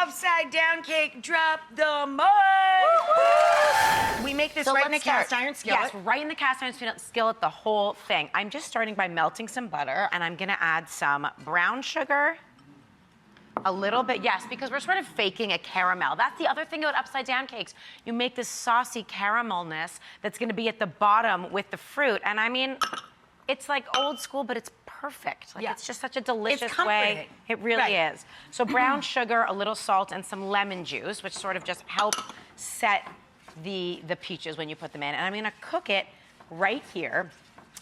upside down cake, drop the mud. We make this right in the cast iron skillet. Yes, right in the cast iron skillet, the whole thing. I'm just starting by melting some butter, and I'm gonna add some brown sugar. A little bit, yes, because we're sort of faking a caramel. That's the other thing about upside down cakes. You make this saucy caramelness that's gonna be at the bottom with the fruit. And I mean, it's like old school, but it's perfect. Like it's just such a delicious way. It really is. So brown sugar, a little salt, and some lemon juice, which sort of just help set the peaches when you put them in. And I'm gonna cook it right here.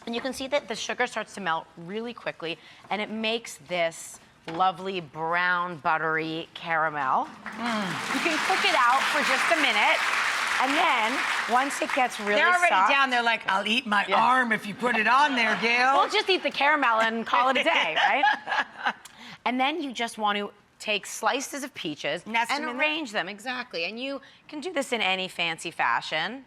And you can see that the sugar starts to melt really quickly, and it makes this lovely brown buttery caramel. You can cook it out for just a minute, and then once it gets really soft... They're already down there like, I'll eat my arm if you put it on there, Gail. We'll just eat the caramel and call it a day, right? And then you just want to take slices of peaches and arrange them, exactly. And you can do this in any fancy fashion.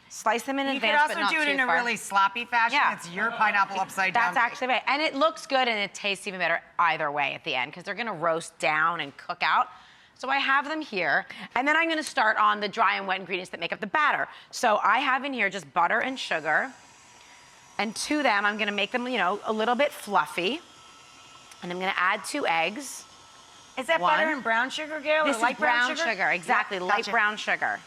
Slice them in advance, but not too far. You could also do it in a really sloppy fashion. Yeah. It's your pineapple upside down. That's actually right. And it looks good and it tastes even better either way at the end because they're gonna roast down and cook out. So I have them here. And then I'm gonna start on the dry and wet ingredients that make up the batter. So I have in here just butter and sugar. And to them, I'm gonna make them, you know, a little bit fluffy. And I'm gonna add 2 eggs. Is that butter and brown sugar, Gail? This or light is brown sugar, exactly, yeah, light brown sugar.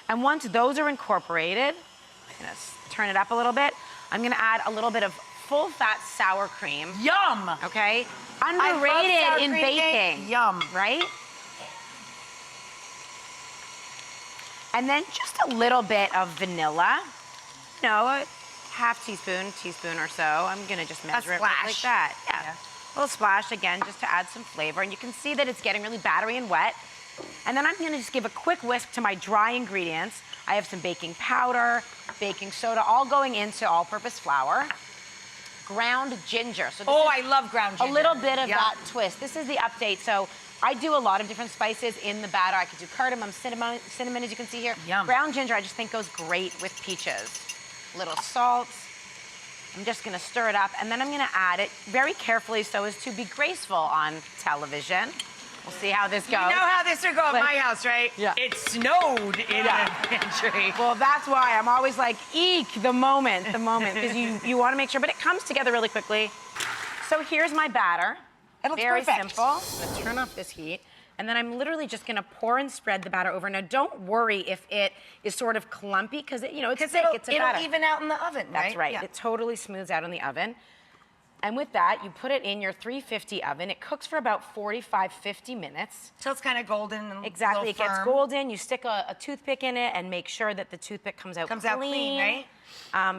And once those are incorporated, I'm gonna turn it up a little bit. I'm gonna add a little bit of full-fat sour cream. Yum! Okay? Underrated in baking. Yum. Right? And then just a little bit of vanilla. You know, a half teaspoon or so. I'm gonna just measure it like that. Yeah. A little splash again, just to add some flavor. And you can see that it's getting really battery and wet. And then I'm gonna just give a quick whisk to my dry ingredients. I have some baking powder, baking soda, all going into all-purpose flour. Ground ginger. So this is I love ground ginger. A little bit of that twist. This is the update. So I do a lot of different spices in the batter. I could do cardamom, cinnamon, as you can see here. Yum. Ground ginger I just think goes great with peaches. Little salt. I'm just gonna stir it up, and then I'm gonna add it very carefully so as to be graceful on television. We'll see how this goes. You know how this would go at my house, right? Yeah. It snowed in the pantry. Well, that's why I'm always like, eek, the moment, because you want to make sure, but it comes together really quickly. So here's my batter. It looks very perfect. simple. I'm gonna turn off this heat, and then I'm literally just gonna pour and spread the batter over. Now, don't worry if it is sort of clumpy, because it's thick, it's a batter. It'll even out in the oven, right? That's right. Yeah. It totally smooths out in the oven. And with that, you put it in your 350 oven. It cooks for about 45, 50 minutes. So it's kind of golden and exactly. It gets firm. golden. You stick a toothpick in it and make sure that the toothpick comes out clean, right?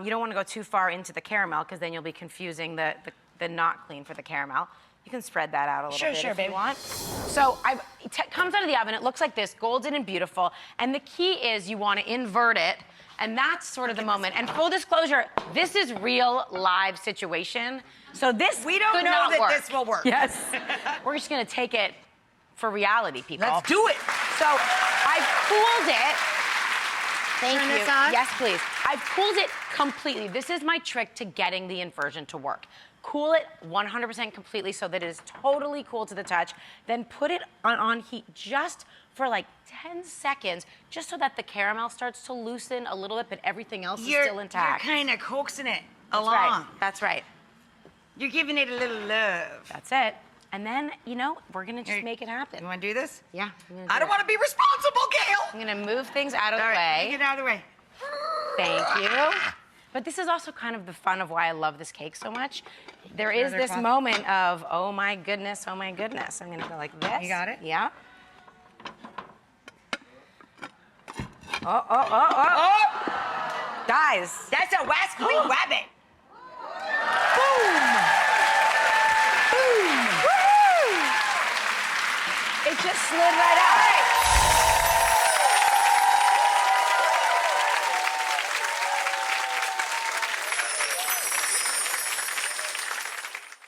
You don't want to go too far into the caramel because then you'll be confusing the not clean for the caramel. You can spread that out a little bit if you want. So it comes out of the oven. It looks like this, golden and beautiful. And the key is you want to invert it. And that's sort of the moment. And full disclosure, this is real live situation. So this we don't could know not that work. this will work. Yes. We're just gonna take it for reality, people. Let's do it. So I've cooled it. Thank Turn you. this on? Yes, please. I've cooled it completely. This is my trick to getting the inversion to work. Cool it 100% completely so that it is totally cool to the touch. Then put it on heat just for like 10 seconds, just so that the caramel starts to loosen a little bit, but everything else is still intact. You're kind of coaxing it along. along. That's right. You're giving it a little love. That's it. And then, you know, we're gonna just make it happen. You wanna do this? Yeah. I don't wanna be responsible, Gail! I'm gonna move things out of the All right, way. get out of the way. Thank you. But this is also kind of the fun of why I love this cake so much. There is this moment of, oh my goodness, oh my goodness. I'm gonna go like this. You got it? Yeah. Oh. Guys. That's a wasquy rabbit. Boom! Boom! Woo! It just slid right out.